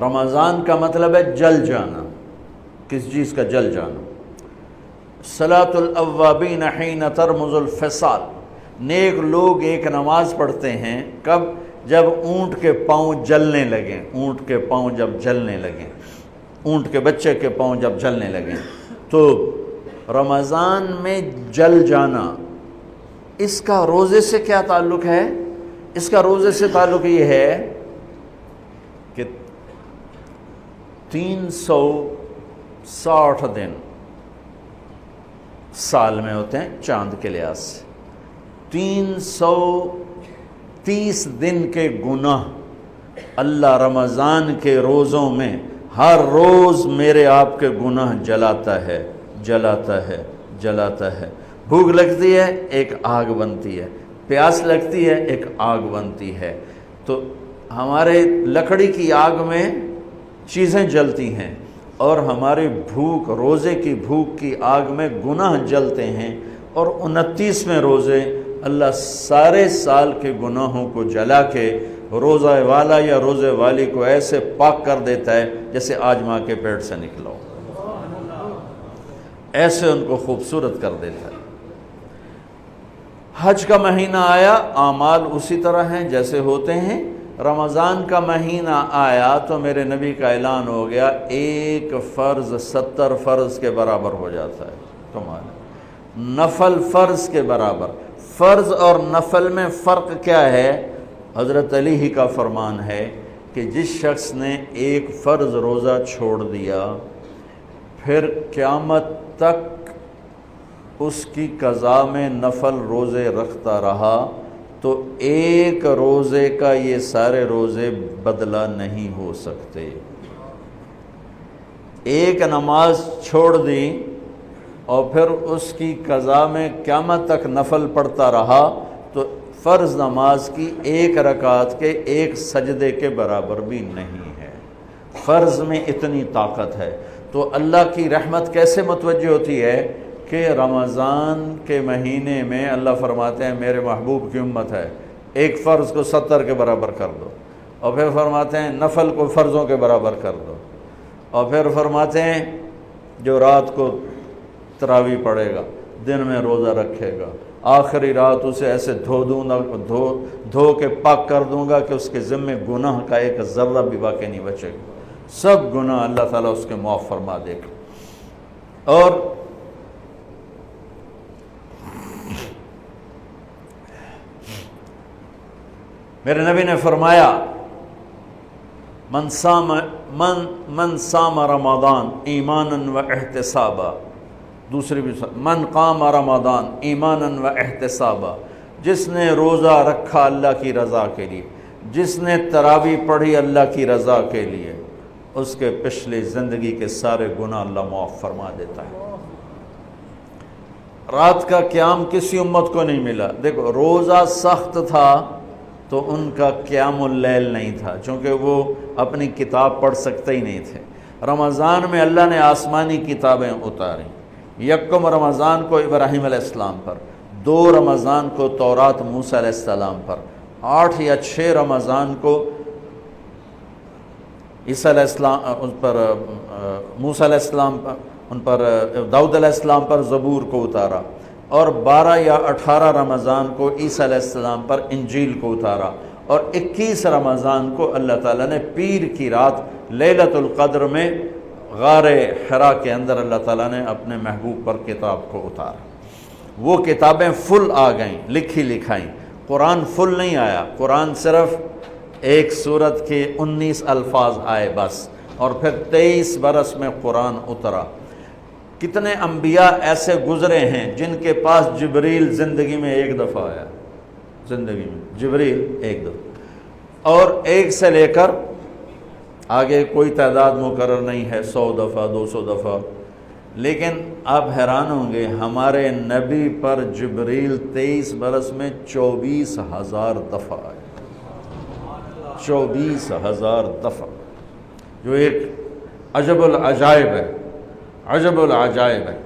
رمضان کا مطلب ہے جل جانا، کس چیز کا جل جانا۔ صلاۃ الاوابین حین ترمز الفصال، نیک لوگ ایک نماز پڑھتے ہیں کب؟ جب اونٹ کے پاؤں جلنے لگیں، اونٹ کے پاؤں جب جلنے لگیں، اونٹ کے بچے کے پاؤں جب جلنے لگیں۔ تو رمضان میں جل جانا، اس کا روزے سے کیا تعلق ہے؟ اس کا روزے سے تعلق یہ ہے کہ 360 دن سال میں ہوتے ہیں چاند کے لحاظ سے، 330 دن کے گناہ اللہ رمضان کے روزوں میں ہر روز میرے آپ کے گناہ جلاتا ہے، جلاتا ہے، جلاتا ہے۔ بھوک لگتی ہے ایک آگ بنتی ہے، پیاس لگتی ہے ایک آگ بنتی ہے۔ تو ہمارے لکڑی کی آگ میں چیزیں جلتی ہیں اور ہماری بھوک، روزے کی بھوک کی آگ میں گناہ جلتے ہیں، اور 29ویں روزے اللہ سارے سال کے گناہوں کو جلا کے روزہ والا یا روزے والی کو ایسے پاک کر دیتا ہے جیسے آج ماں کے پیٹ سے نکلا ہو، ایسے ان کو خوبصورت کر دیتا ہے۔ حج کا مہینہ آیا، اعمال اسی طرح ہیں جیسے ہوتے ہیں۔ رمضان کا مہینہ آیا تو میرے نبی کا اعلان ہو گیا، ایک فرض 70 فرض کے برابر ہو جاتا ہے تمہارا، نفل فرض کے برابر۔ فرض اور نفل میں فرق کیا ہے؟ حضرت علی ہی کا فرمان ہے کہ جس شخص نے ایک فرض روزہ چھوڑ دیا پھر قیامت تک اس کی قضا میں نفل روزے رکھتا رہا تو ایک روزے کا یہ سارے روزے بدلہ نہیں ہو سکتے۔ ایک نماز چھوڑ دی اور پھر اس کی قضا میں قیامت تک نفل پڑھتا رہا تو فرض نماز کی ایک رکعت کے ایک سجدے کے برابر بھی نہیں ہے۔ فرض میں اتنی طاقت ہے۔ تو اللہ کی رحمت کیسے متوجہ ہوتی ہے کہ رمضان کے مہینے میں اللہ فرماتے ہیں میرے محبوب کی امت ہے، ایک فرض کو 70 کے برابر کر دو، اور پھر فرماتے ہیں نفل کو فرضوں کے برابر کر دو، اور پھر فرماتے ہیں جو رات کو تراویح پڑھے گا، دن میں روزہ رکھے گا، آخری رات اسے ایسے دھو کے پاک کر دوں گا کہ اس کے ذمے گناہ کا ایک ذرہ بھی باقی نہیں بچے گا، سب گناہ اللہ تعالیٰ اس کے معاف فرما دے گا۔ اور میرے نبی نے فرمایا من صام رمضان ایمانا و احتسابا، دوسری بھی من قام رمضان ایمانا و احتسابا، جس نے روزہ رکھا اللہ کی رضا کے لیے، جس نے تراویح پڑھی اللہ کی رضا کے لیے، اس کے پچھلی زندگی کے سارے گناہ اللہ معاف فرما دیتا ہے۔ رات کا قیام کسی امت کو نہیں ملا۔ دیکھو روزہ سخت تھا تو ان کا قیام اللیل نہیں تھا، چونکہ وہ اپنی کتاب پڑھ سکتے ہی نہیں تھے۔ رمضان میں اللہ نے آسمانی کتابیں اتاری، یکم رمضان کو ابراہیم علیہ السلام پر، 2 رمضان کو تورات موسیٰ علیہ السلام پر، 8 یا 6 رمضان کو عیسیٰ علیہ السلام ان پر، موسیٰ علیہ السلام پر، ان پر داؤد علیہ السلام پر زبور کو اتارا، اور 12 یا 18 رمضان کو عیسیٰ علیہ السلام پر انجیل کو اتارا، اور 21 رمضان کو اللہ تعالیٰ نے پیر کی رات لیلۃ القدر میں غار حرا کے اندر اللہ تعالیٰ نے اپنے محبوب پر کتاب کو اتارا۔ وہ کتابیں فل آ گئیں، لکھی لکھائیں۔ قرآن فل نہیں آیا، قرآن صرف ایک سورت کے 19 الفاظ آئے بس، اور پھر 23 برس میں قرآن اترا۔ کتنے انبیاء ایسے گزرے ہیں جن کے پاس جبریل زندگی میں ایک دفعہ آیا، زندگی میں جبریل ایک دفعہ، اور ایک سے لے کر آگے کوئی تعداد مقرر نہیں ہے، 100 دفعہ 200 دفعہ، لیکن آپ حیران ہوں گے ہمارے نبی پر جبریل 23 برس میں 24,000 دفعہ آئے، 24,000 دفعہ، جو ایک عجب العجائب ہے، عجب العجائب ہے۔